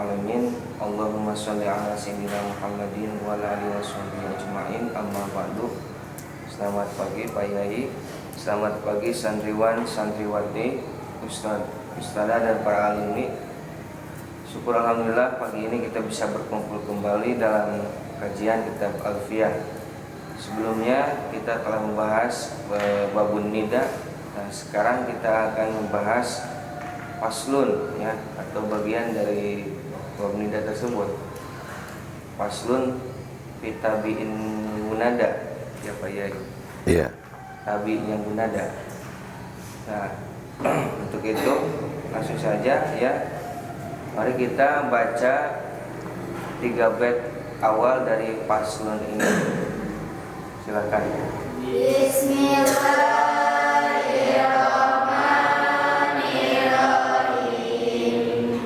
alamin. Allahumma sholli ala sayyidina Muhammadin wa ala alihi washabbihi ajmain. Amma ba'du. Selamat pagi Pak Yai, selamat pagi santriwan, santriwati, ustadzah dan para alumni. Syukur alhamdulillah pagi ini kita bisa berkumpul kembali dalam kajian kitab Alfiyah. Sebelumnya kita telah membahas babun nida. Nah, sekarang kita akan membahas faslun, ya, atau bagian dari babun nida tersebut. Faslun fitabiin munada, ya Pak Yai. Iya. Tabi yang munada. Nah, untuk itu langsung saja, ya. Mari kita baca 3 bait awal dari faslun ini. Silakan. Bismillahirrahmanirrahim.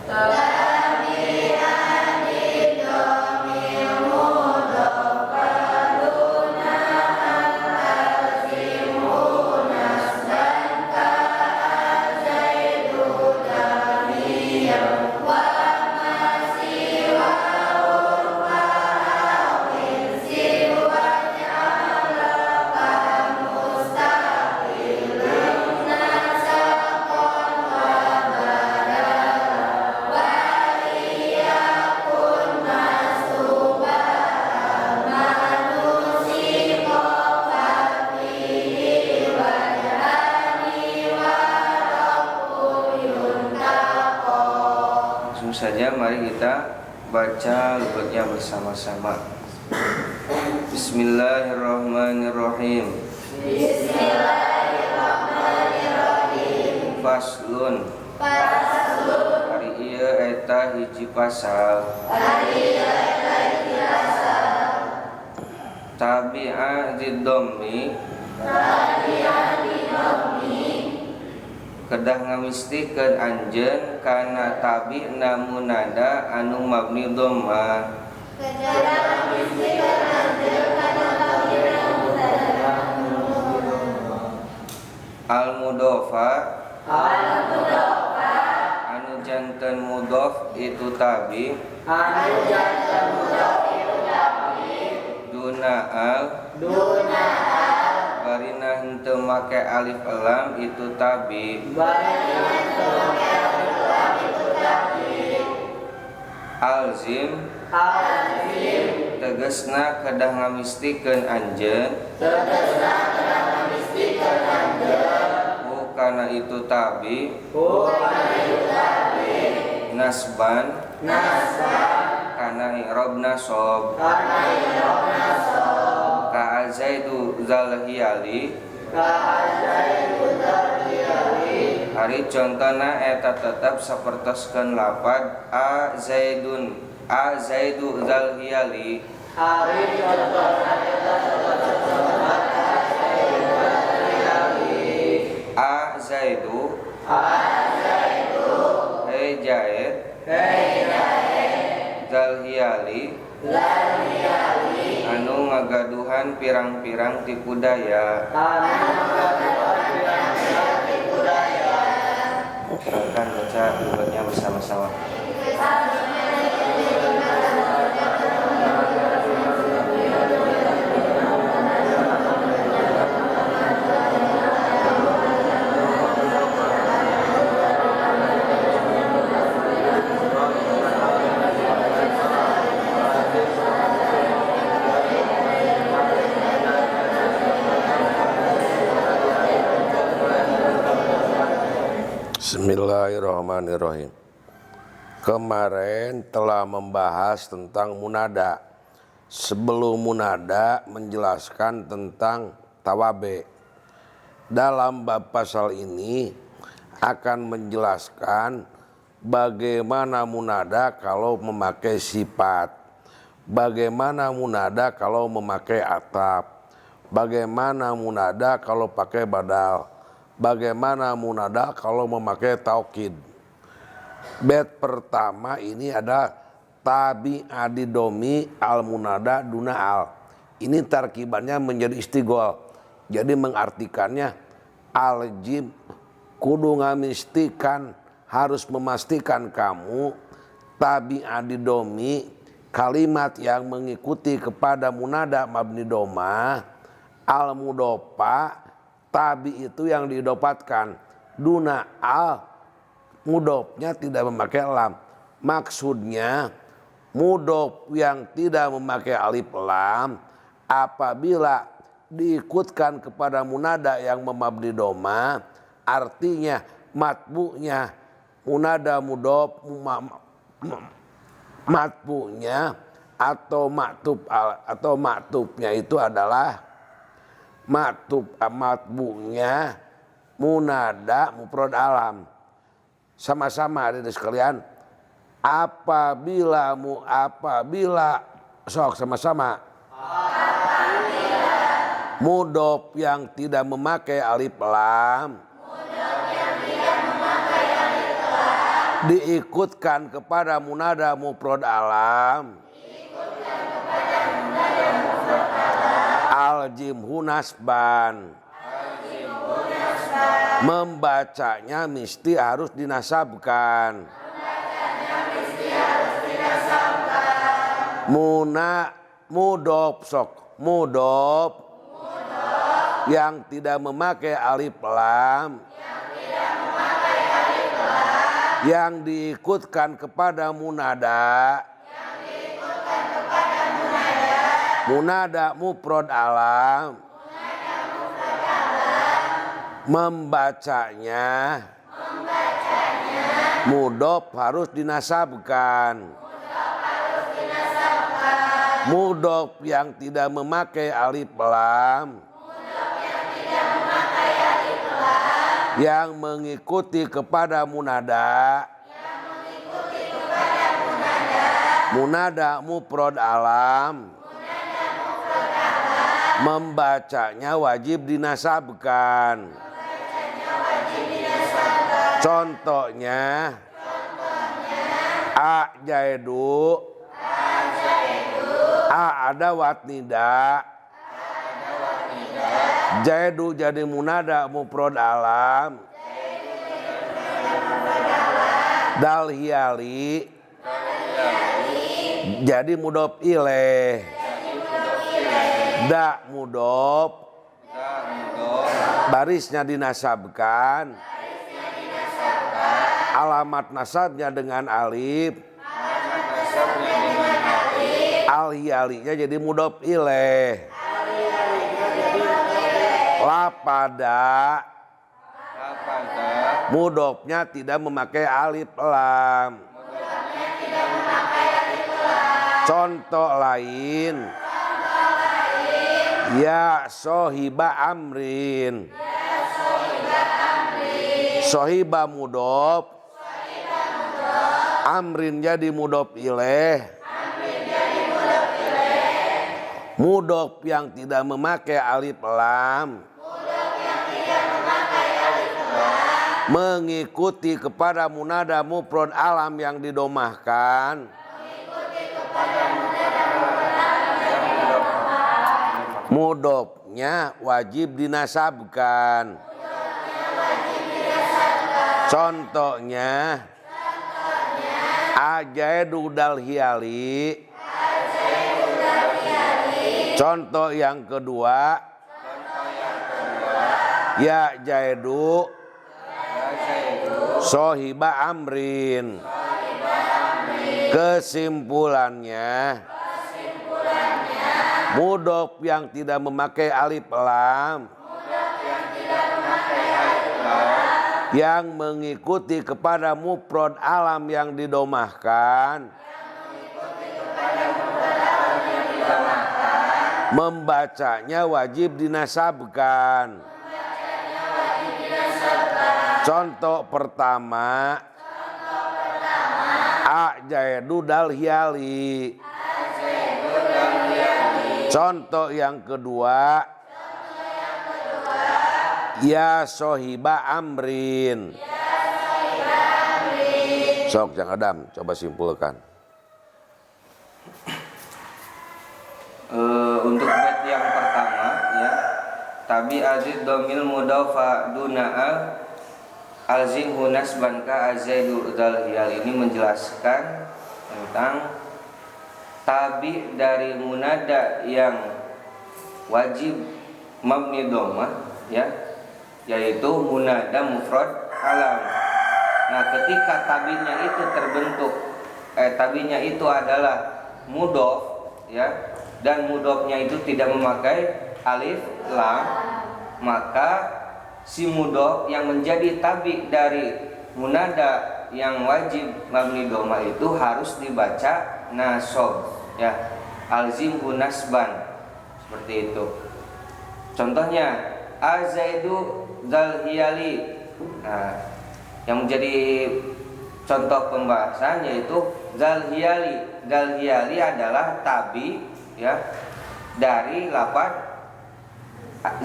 Tabi'an didomil mudofaluna al-azimunas dan ka'azaidu damiyam wa masiwa urfa'awin siwanya alaka mustaqilun nasakon wa badala wa iyakun masubah manusiko fafihi wajhani wa rabbu yuntaqo. Langsung saja mari kita baca lughatnya bersama-sama. Bismillahirrahmanirrahim. Bismillahirrahmanirrahim. Faslun. Faslun. Hari ieu eta hiji pasal. Hari eta ijazah. Tabi'a ziddommi. Tabi'an didommi. Kedah ngamistikeun anjeun kana tabi namunada anu mabni dhamma. Kejaran istiqan anjel kana tabi'an Al mudofa al-mudofa. anu janten mudof itu tabi Anu jantan mudof itu tabi. duna al Duna barina henteu make alif lam itu tabi. barian telokean itu tabi. Alzim Al-azim. tegesna kedah ngamistikeun anjeun Tegesna kenapa mistikan anjel. kana itu tabi Bukan itu tabi. nasban Nasban. kana i'rab nasab. Karena irob nasob. Ka azaidu zalhiyali Ka'azai udhariyawi. hari contona eta tetap sapertoskeun lapad a zaidu zalhiyali. Hari contoh ayat sobat ka'azai udhariyawi. A zaidu Ka'azai itu. hei jaid Hei jahe. zalhiyali Zariyawi. anu ngagaduhan pirang-pirang tipu daya. Silakan baca lughatnya bersama-sama. Bismillahirrahmanirrahim. Kemarin telah membahas tentang munada. Sebelum munada menjelaskan tentang tawabe. Dalam bab pasal ini akan menjelaskan bagaimana munada kalau memakai sifat, bagaimana munada kalau memakai atap, bagaimana munada kalau pakai badal, bagaimana munada kalau memakai taukid. Bait pertama ini ada tabi adidomi al munada duna al. Ini tarkibannya menjadi istigol. Jadi mengartikannya aljim kudu ngamistikan, harus memastikan kamu tabi'ah didomi kalimat yang mengikuti kepada munada mabni domah al mudofa tabi itu yang diidopatkan duna al mudofnya tidak memakai lam. Maksudnya mudof yang tidak memakai alif lam apabila diikutkan kepada munada yang memabni doma artinya matbu'nya munada mudof matbu'nya atau maktubnya itu adalah matbu'nya munada mufrad alam. Sama-sama ada sekalian apabila sok sama-sama mudof yang tidak memakai alif lam diikutkan kepada munada mufrad alam aljimhu nasban membacanya mesti harus dinasabkan. Mudof sok mudof yang tidak memakai alif lam yang diikutkan kepada munada mufrad alam membacanya mudof harus dinasabkan. Mudof yang tidak memakai alif lam yang mengikuti kepada munada mufrad alam membacanya wajib dinasabkan. Contohnya a jaidu a ada watnida jaidu jadi munada mufrad alam dal hiali jadi mudof ilaih da mudof barisnya dinasabkan alamat nasabnya dengan alif al-hiyalinya jadi mudof ilaih lapada mudofnya tidak memakai alif lam. Contoh lain ya sohiba amrin sohiba mudof amrin jadi mudof ilaih mudof yang tidak memakai alif lam mengikuti kepada munada mufrad alam yang didomahkan mudofnya wajib dinasabkan. Contohnya ajaidu dal hiali. Contoh yang kedua ya jaidu sohiba amrin. Kesimpulannya mudof yang tidak memakai alif lam yang mengikuti kepada mufrad alam yang didomahkan membacanya wajib dinasabkan. Contoh pertama a jaidu dal hiali. Contoh yang kedua ya sohiba amrin. Sok Jang Adam coba simpulkan. Untuk bait yang pertama ya tabi azid domil mudafa duna'a alzin hunas banka azaidu dal hiyal ini menjelaskan tentang tabi dari munada yang wajib mabni dhammah ya, yaitu munada mufrad alam. Nah, ketika tabinya itu terbentuk tabinya itu adalah mudhof ya, dan mudhofnya itu tidak memakai alif lam, maka si mudhof yang menjadi tabi dari munada yang wajib mabni dhammah itu harus dibaca nasab ya, alzimhu nasban, seperti itu. Contohnya azaidu dzalhiyali. Nah, yang menjadi contoh pembahasan yaitu dzalhiyali. Dzalhiyali adalah tabi ya dari lafaz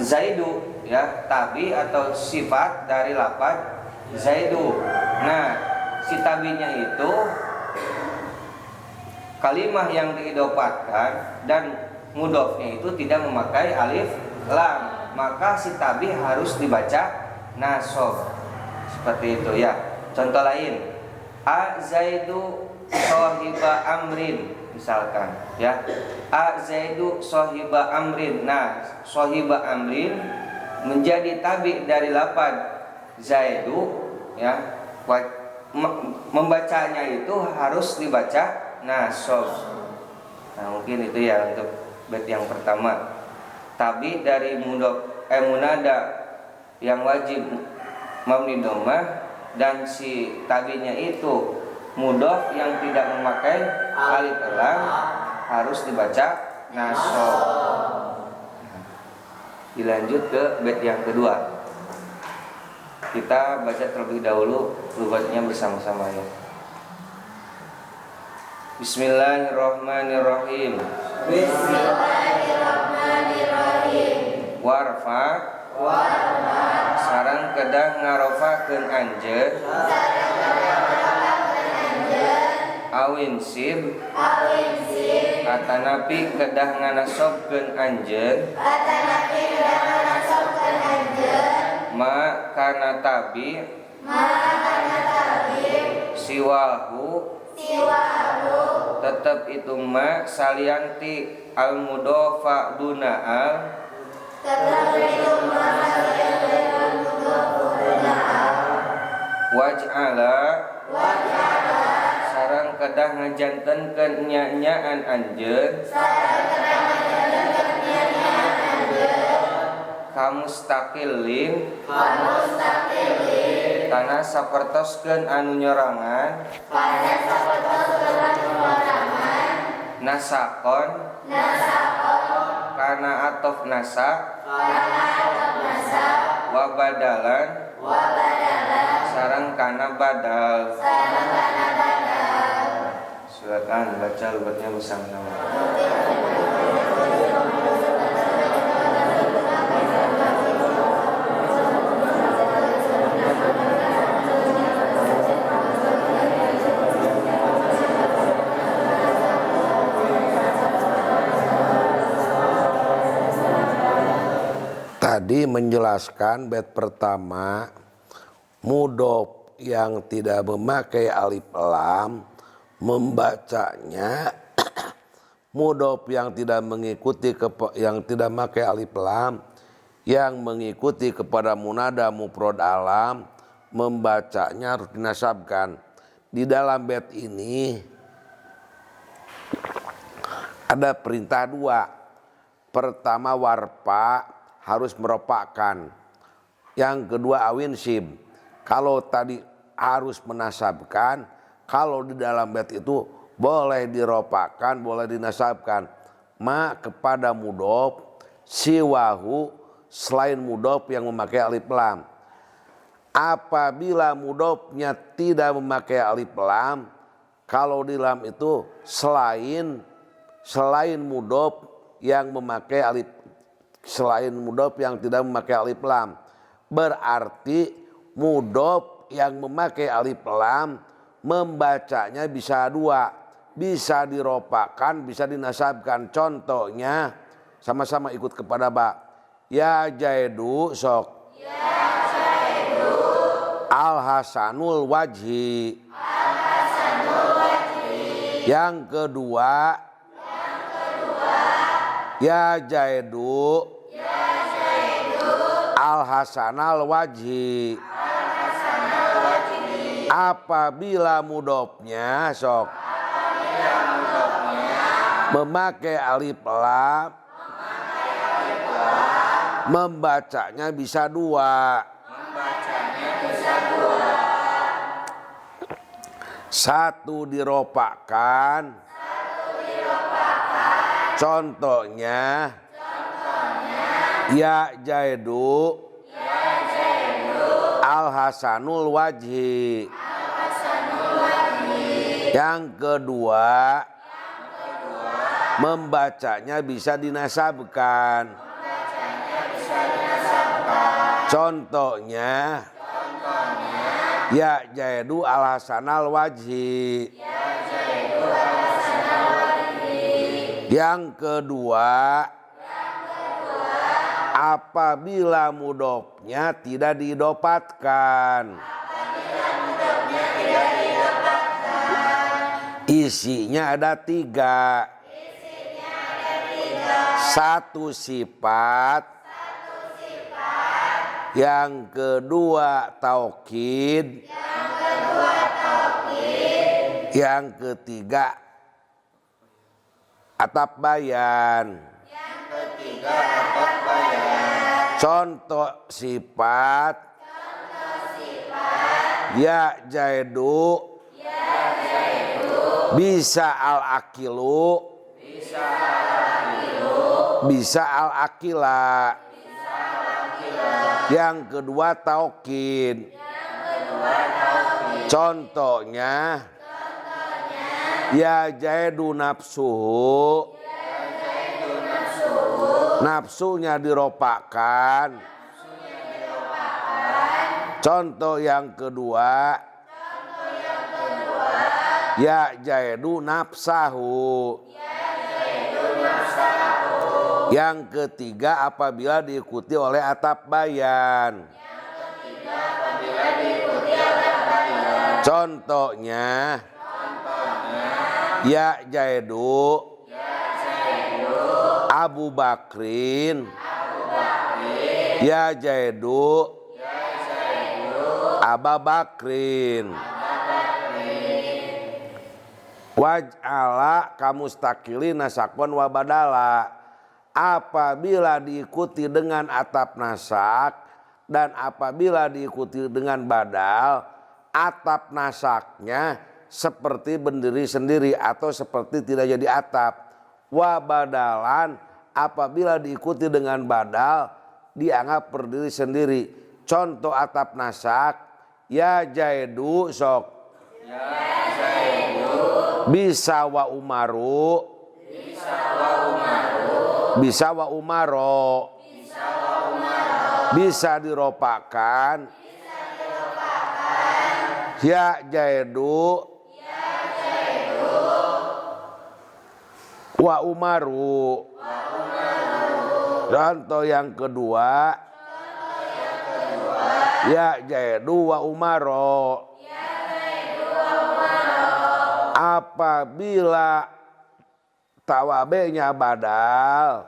zaidu ya, tabi atau sifat dari lafaz zaidu. Nah, si tabinya itu kalimah yang diidopatkan dan mudhofnya itu tidak memakai alif lam, maka si tabi harus dibaca nasab. Seperti itu ya. Contoh lain, a zaidu sahiba amrin, misalkan ya, a zaidu sahiba amrin. Nah, sahiba amrin menjadi tabi dari lafaz zaidu ya, membacanya itu harus dibaca nasab. Nah, mungkin itu ya untuk bait yang pertama. Tabi dari munada yang wajib mabni dhammah dan si tabinya itu mudhof yang tidak memakai alif lam harus dibaca nasab. Dilanjut ke bait yang kedua. Kita baca terlebih dahulu lughatnya bersama-sama ya. Bismillahirrahmanirrahim. Bismillahirrahmanirrahim. Warfa sareng kedah ngarofakeun anjeun awin sib atanapi kedah nganasobkeun anjeun ma kana tabi siwahu tetap itu ma salianti al mudhofa duna al waj'ala sareng kedah ngajantenkeun nya-nyaan anjeun kamustaqillin kana sapertoskeun anu nyorangan nasakon kana atof nasak wa badalan sareng kana badal. Silakan baca lughatnya bersama-sama. Tadi menjelaskan bait pertama mudhof yang tidak memakai alif lam membacanya mudhof yang tidak mengikuti yang tidak memakai alif lam yang mengikuti kepada munada mufrad alam membacanya harus dinasabkan. Di dalam bait ini ada perintah dua. Pertama warpa harus meropakkan. Yang kedua awin sib. Kalau tadi harus menasabkan, kalau di dalam bait itu boleh diropakkan, boleh dinasabkan. Ma kepada mudhof, siwahu selain mudhof yang memakai alif lam. Apabila mudhofnya tidak memakai alif lam, kalau di lam itu selain mudhof yang memakai alif, selain mudhof yang tidak memakai alif lam, berarti mudhof yang memakai alif lam membacanya bisa dua, bisa diropakkan, bisa dinasabkan. Contohnya sama-sama ikut kepada ba. Ya jaidu sok. Ya jaidu. Al hasanul wajhi. Al hasanul wajhi. Yang kedua, ya Jaidu al hasanal wajhi. Apabila mudhofnya sok memakai alif lam, membacanya bisa dua. Satu diropakkan, contohnya ya Jaidu al hasanul wajhi. Yang kedua, membacanya bisa dinasabkan. Contohnya ya Jaidu al hasanal wajhi. Yang kedua, apabila mudhofnya tidak diidopatkan. Isinya ada tiga. Satu sifat, yang kedua taukid, yang ketiga atap bayan. Contoh sifat, ya Jaidu bisa al-akilu, bisa al-akila. Yang kedua taukid. Contohnya ya Jaidu nafsuhu, nafsunya diropakkan. Contoh yang kedua, ya Jaidu nafsahu. Yang ketiga apabila diikuti oleh atap bayan. Contohnya ya Jaidu Abu Bakrin, ya Jaidu Aba Bakrin. Waj'ala kamustakili nasakwan wa badala. Apabila diikuti dengan atap nasak dan apabila diikuti dengan badal, atap nasaknya seperti berdiri sendiri atau seperti tidak jadi atap. Wa badalan, apabila diikuti dengan badal dianggap berdiri sendiri. Contoh atap nasak, ya Jaidu sok, bisa wa umaru, bisa wa umaro, bisa diropakan, ya Jaidu wa umaru. Contoh yang kedua, ya Jaidu wa umaro. Apabila tawabenya badal,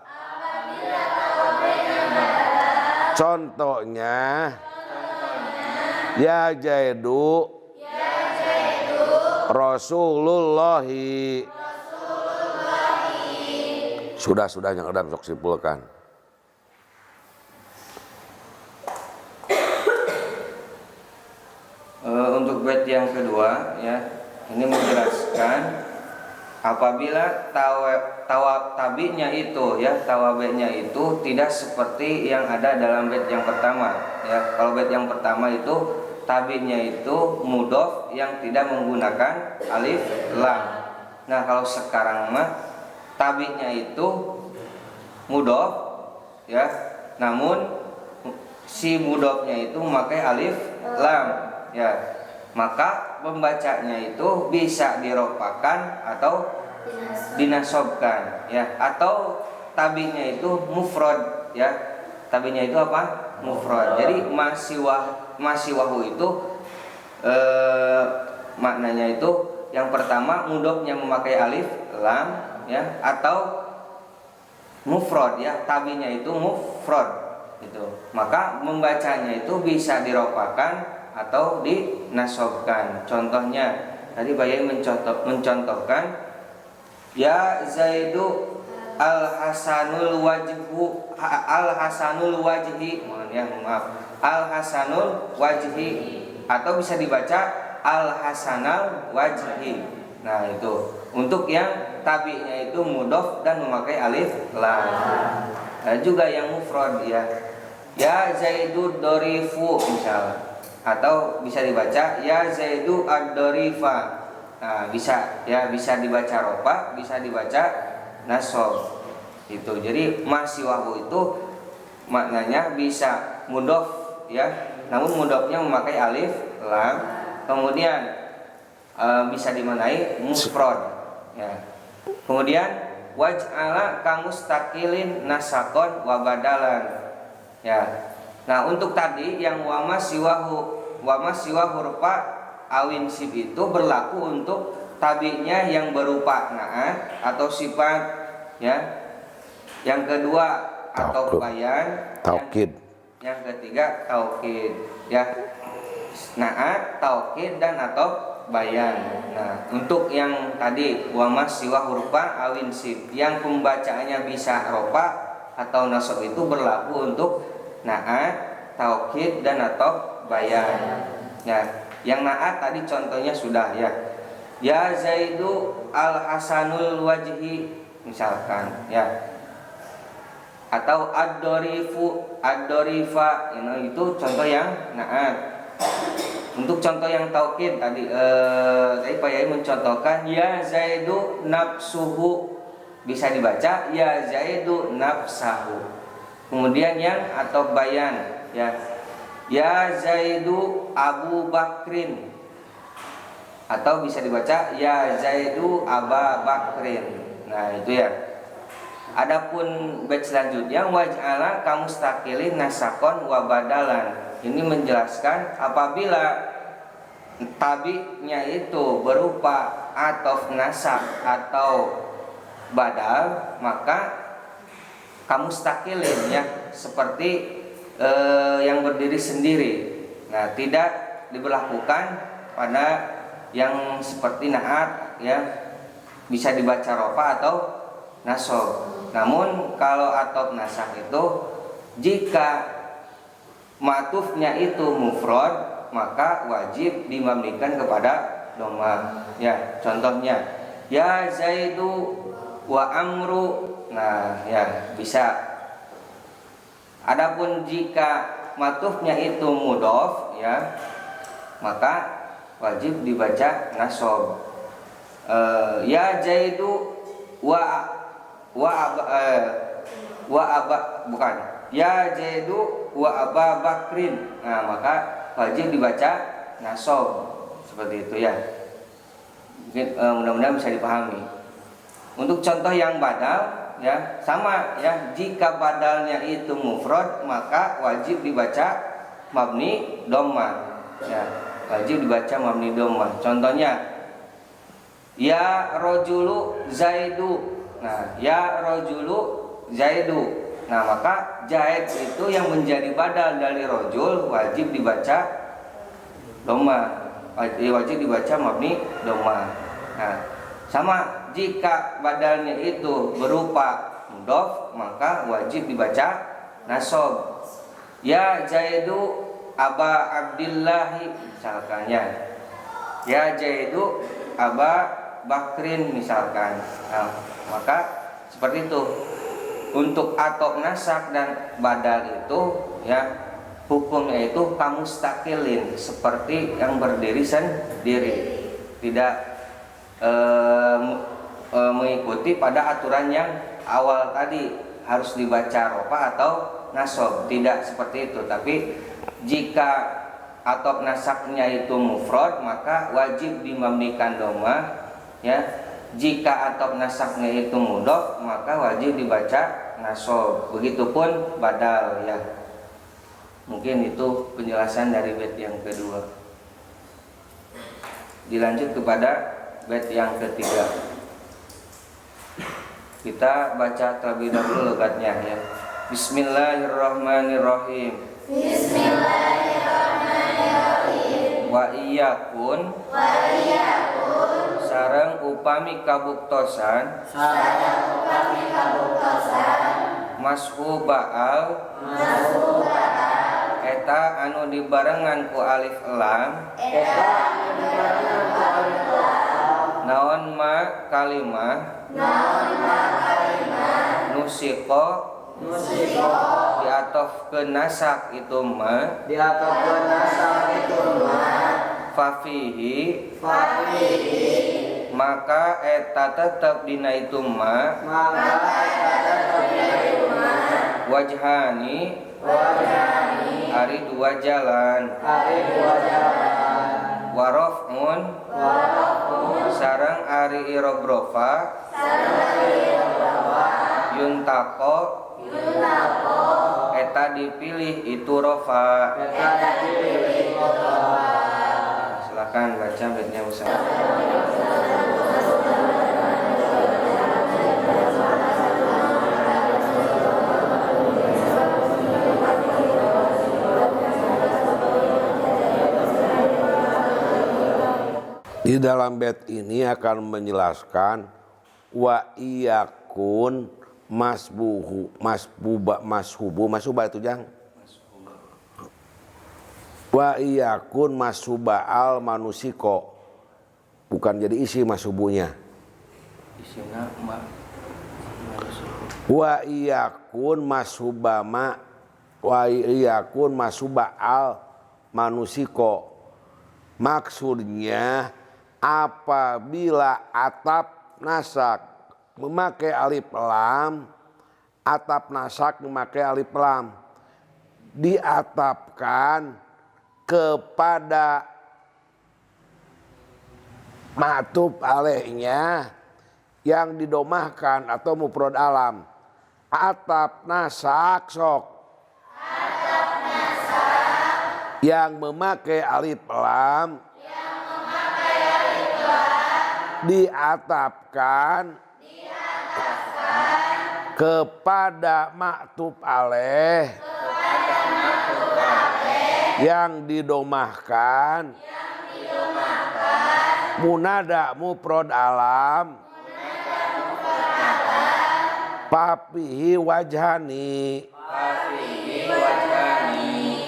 contohnya ya Jaidu Rasulullahi. Sudah yang ada sok simpulkan. Untuk bait yang kedua ya, ini menjelaskan apabila tabinya itu ya, tawabenya itu tidak seperti yang ada dalam bait yang pertama ya. Kalau bait yang pertama itu tabinya itu mudhof yang tidak menggunakan alif lam. Nah, kalau sekarang mah tabinya itu mudhof ya, namun si mudhofnya itu memakai alif lam ya. Maka pembacanya itu bisa diropakan atau dinasobkan ya, atau tabinya itu mufrad ya. Tabinya itu apa? Mufrad. Jadi masiwahu itu maknanya itu yang pertama mudhofnya memakai alif lam ya, atau mufrad ya, tabinya itu mufrad itu, maka membacanya itu bisa diropakan atau dinasobkan. Contohnya tadi Bayai mencontohkan ya Zaidu al-hasanul wajhi, maaf, al-hasanul wajhi, atau bisa dibaca al-hasanal wajhi. Nah itu untuk yang tabi'nya itu mudhof dan memakai alif lam. Nah, juga yang mufrad ya Zaidu dorifu misal, atau bisa dibaca ya Zaidu ad-dorifa. Nah bisa ya, bisa dibaca rofa, bisa dibaca nasab itu. Jadi masiwahu itu maknanya bisa mudhof ya, namun mudhofnya memakai alif lam, kemudian bisa dimanai mufrad ya. Kemudian waj'ala kamustaqilin nasakon wa badalan ya. Nah untuk tadi yang wama siwahu rupa awin sib itu berlaku untuk tabi'nya yang berupa naat atau sifat ya. Yang kedua atau bayan, taukid. Yang ketiga taukid ya. Naat, taukid dan atau bayan. Nah, untuk yang tadi wa siwa hurfa awin sib yang pembacaannya bisa rofa atau nasab itu berlaku untuk naat, taukid dan atau bayan. Ya, yang naat tadi contohnya sudah ya. Ya Zaidu al-hasanul wajhi misalkan ya. Atau ad-dorifa itu contoh yang naat. Untuk contoh yang taukid tadi Pak Yai mencontohkan ya Zaidu nafsuhu, bisa dibaca ya Zaidu nafsahu. Kemudian yang atau bayan ya Zaidu Abu Bakrin, atau bisa dibaca ya Zaidu Aba Bakrin. Nah itu ya. Adapun bait selanjutnya waj'ala kamustaqilin nasakon wa badalan. Ini menjelaskan apabila tabi'nya itu berupa atof nasak atau badal, maka kamustaqilin ya, seperti yang berdiri sendiri. Nah, tidak diberlakukan pada yang seperti naat ya, bisa dibaca rofa atau nasab. Namun kalau atof nasak itu jika matufnya itu mufrad, maka wajib dimamnikan kepada dhamma ya. Contohnya ya Zaidu wa Amru. Nah ya bisa. Adapun jika matufnya itu mudhof ya, maka wajib dibaca nasab. Ya Zaidu bukan ya Zaidu wa Aba Bakrin. Nah maka wajib dibaca nasab seperti itu ya. Mungkin mudah-mudahan bisa dipahami. Untuk contoh yang badal ya sama ya, jika badalnya itu mufrad maka wajib dibaca mabni dhamma ya, wajib dibaca mabni dhamma. Contohnya ya rojulu Zaidu. Nah ya rojulu Zaidu. Nah maka Zaid itu yang menjadi badal dari rojul wajib dibaca dhamma, wajib dibaca mabni dhamma. Nah sama jika badalnya itu berupa mudhof maka wajib dibaca nasab. Ya Zaidu Aba Abdillahi misalkannya, ya Zaidu Aba Bakrin misalkan. Nah maka seperti itu. Untuk atok nasak dan badal itu ya hukumnya itu kamustaqilin, seperti yang berdiri sendiri, tidak mengikuti pada aturan yang awal tadi harus dibaca rofa atau nasab, tidak seperti itu. Tapi jika atok nasaknya itu mufrad maka wajib dimamnikan dhamma ya. Jika atok nasaknya itu mudhof maka wajib dibaca nasab. Begitupun badal ya. Mungkin itu penjelasan dari bait yang kedua. Dilanjut kepada bait yang ketiga. Kita baca terlebih dahulu logatnya ya. Bismillahirrahmanirrahim. Bismillahirrahmanirrahim. Wa iyakun sareng upami kabuktosan mashu ba'al eta anu dibarengan ku alif lam naon ma kalimah nusiko diatofkeun nasak itu ma fafihi maka eta tetep dina itu ma wajhani ari dua jalan warofun sareng ari irobrofa yuntako eta dipilih itu rofa. Silakan baca baitnya Ustaz. Di dalam bait ini akan menjelaskan wa iyakun mashuba itu jang. Wa iyakun mashuba al manusiko, bukan jadi isi mashubunya. Isina ma. Wa iyakun mashuba ma wa iyakun mashuba al manusiko. Maksudnya apabila atap nasak memakai alif lam, atap nasak memakai alif lam diatapkan kepada ma'tuf alaihnya yang didomahkan atau mufrad alam. Atap nasak sok yang memakai alif lam diatapkan kepada ma'tuf alaih yang didomahkan munada mufrad alam papihi wajhani.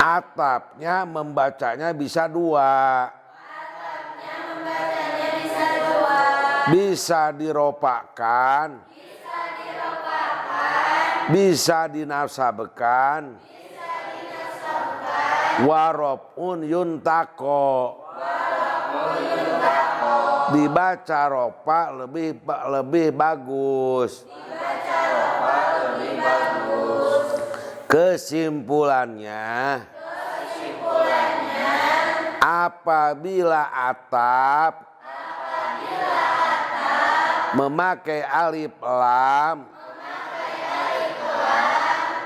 Atapnya membacanya bisa dua. Bisa diropakkan, bisa dinasabkan, warobun yuntako, dibaca ropa lebih bagus. Kesimpulannya apabila atap memakai alif lam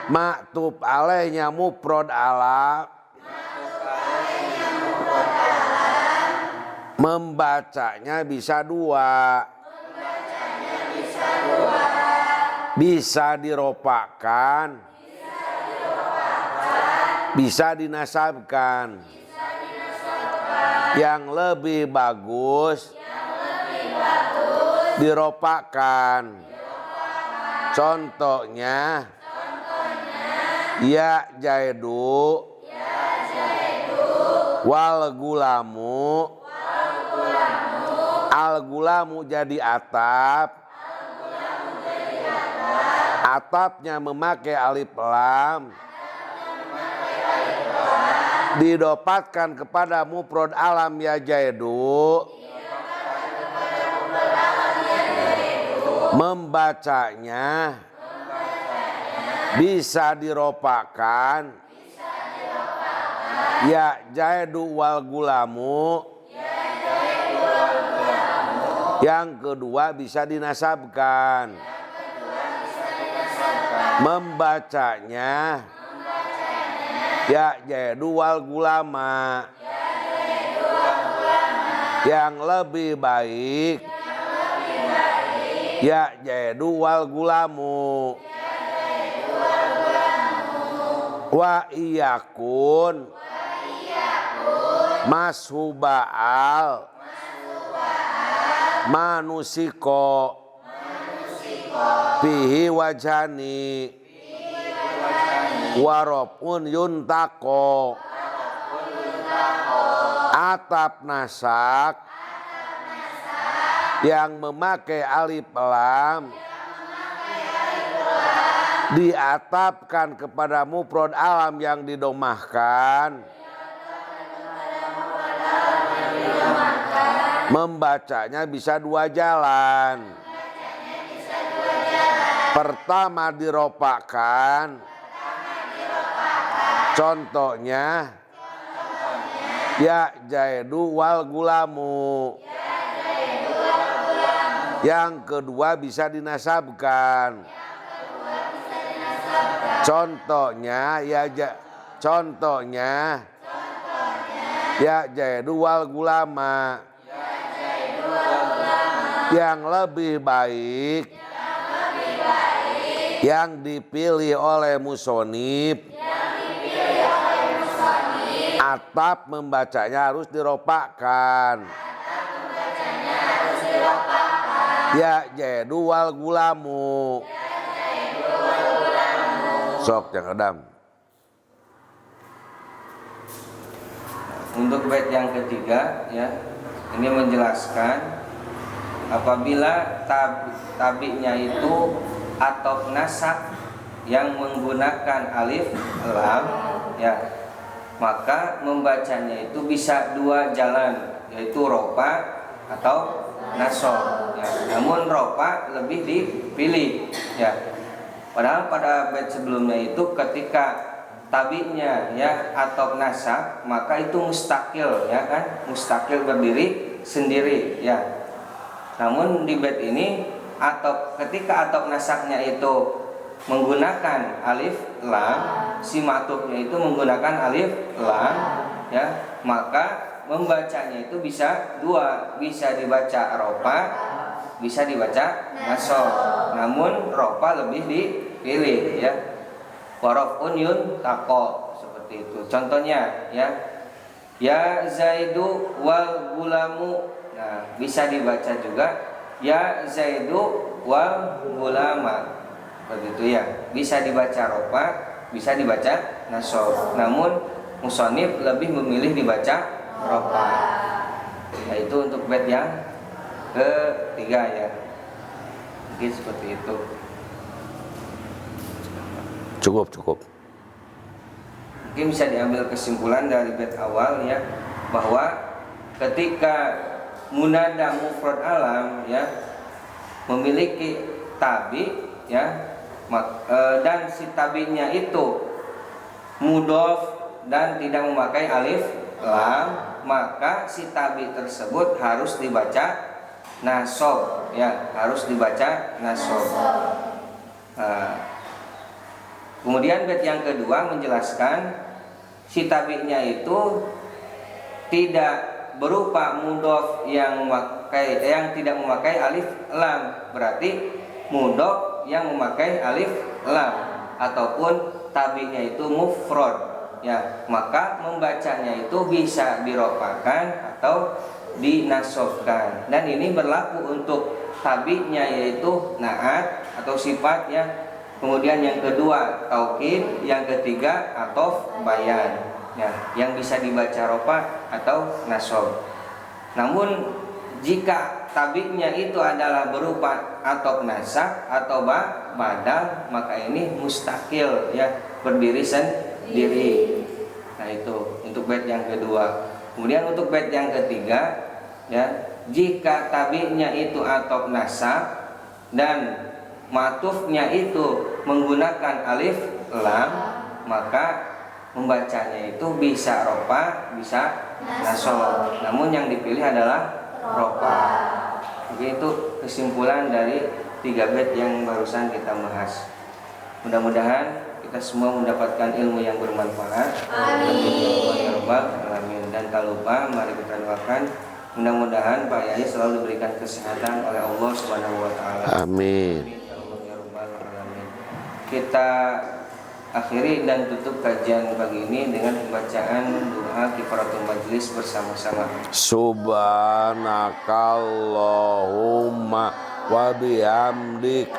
ma'tuf alaihnya mufrad alam membacanya bisa dua. Bisa diropakkan, bisa dinasabkan. Yang lebih bagus diropakkan. Contohnya ya jaidu wal gulamu. Al gulamu jadi atap. Atapnya memakai alif lam. Didopatkan kepada mufrad alam ya jaidu. Membacanya bisa diropakkan ya jaidu wal gulamu. Yang kedua bisa dinasabkan. Membacanya ya jaidu wal gulama. yang lebih baik ya jaidu wal gulamu wa iyakun mashuba'al manusiko fihi wajani warofun yuntako atap nasak yang memakai alif lam diatapkan kepada mufrad alam yang didomahkan, membacanya bisa dua jalan. Pertama diropakan, contohnya ya jaidu wal gulamu. Yang kedua bisa dinasabkan. Contohnya ya jaidu wal gulama. Yang lebih baik yang dipilih oleh musonib atap membacanya harus diropakkan. Ya jaidu wal gulamu. Sok yang kedam. Untuk bait yang ketiga ya, ini menjelaskan apabila tabi'nya itu atop nasak yang menggunakan alif lam ya, maka membacanya itu bisa dua jalan, yaitu ropa atau nasab ya. Namun ropa lebih dipilih ya. Padahal pada bait sebelumnya itu ketika tabi'nya ya atop nasab maka itu mustakil ya kan, mustakil berdiri sendiri ya. Namun di bait ini ketika atop nasaknya itu menggunakan alif lam, si matufnya itu menggunakan alif lam ya, maka membacanya itu bisa dua, bisa dibaca ropa, bisa dibaca nasab. Namun ropa lebih dipilih ya. Warofun yun tako, seperti itu. Contohnya ya Zaidu wal gulamu. Nah, bisa dibaca juga ya Zaidu wal gulama. Begitu ya. Bisa dibaca ropa, bisa dibaca nasab. Namun musonif lebih memilih dibaca ropa. Yaitu untuk bait yang ketiga ya. Mungkin seperti itu. Cukup. Mungkin bisa diambil kesimpulan dari bait awal ya, bahwa ketika munada mufrad alam ya memiliki tabi ya, dan si tabinya itu mudhof dan tidak memakai alif lam, maka si tabi tersebut harus dibaca nasab ya, harus dibaca nasab. Kemudian bait yang kedua menjelaskan si tabi'nya itu tidak berupa mudhof yang tidak memakai alif lam, berarti mudhof yang memakai alif lam ataupun tabi'nya itu mufrad ya, maka membacanya itu bisa diropakan atau dinasabkan. Dan ini berlaku untuk tabi'nya yaitu naat atau sifat ya. Kemudian yang kedua taukid, yang ketiga atof bayan ya, yang bisa dibaca ropa atau nasab. Namun jika tabi'nya itu adalah berupa atof nasak atau badal, maka ini mustakil ya, berdiri sendiri. Nah itu untuk bait yang kedua. Kemudian untuk bait yang ketiga ya, jika tabi'nya itu atof nasak dan matufnya itu menggunakan alif lam, maka membacanya itu bisa ropa, bisa nasab. Namun yang dipilih adalah ropa. Jadi itu kesimpulan dari 3 bait yang barusan kita bahas. Mudah-mudahan kita semua mendapatkan ilmu yang bermanfaat. Amin. Dan tak lupa mari kita doakan Mudah-mudahan Pak Yai selalu diberikan kesehatan oleh Allah Subhanahu wa taala. Amin. Ya Allah ya Rabbal alamin. Kita akhiri dan tutup kajian pagi ini dengan pembacaan doa kifaratul majlis bersama-sama. Subhanakallahumma wa bihamdik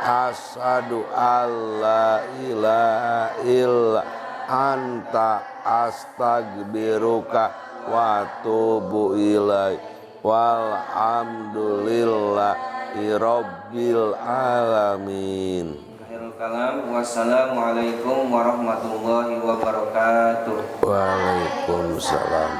asyhadu alla ilaha illa anta astaghfiruka wa atubu ilaik walhamdulillahi rabbil alamin. Akhirul kalam, wassalamualaikum warahmatullahi wabarakatuh. Waalaikumsalam.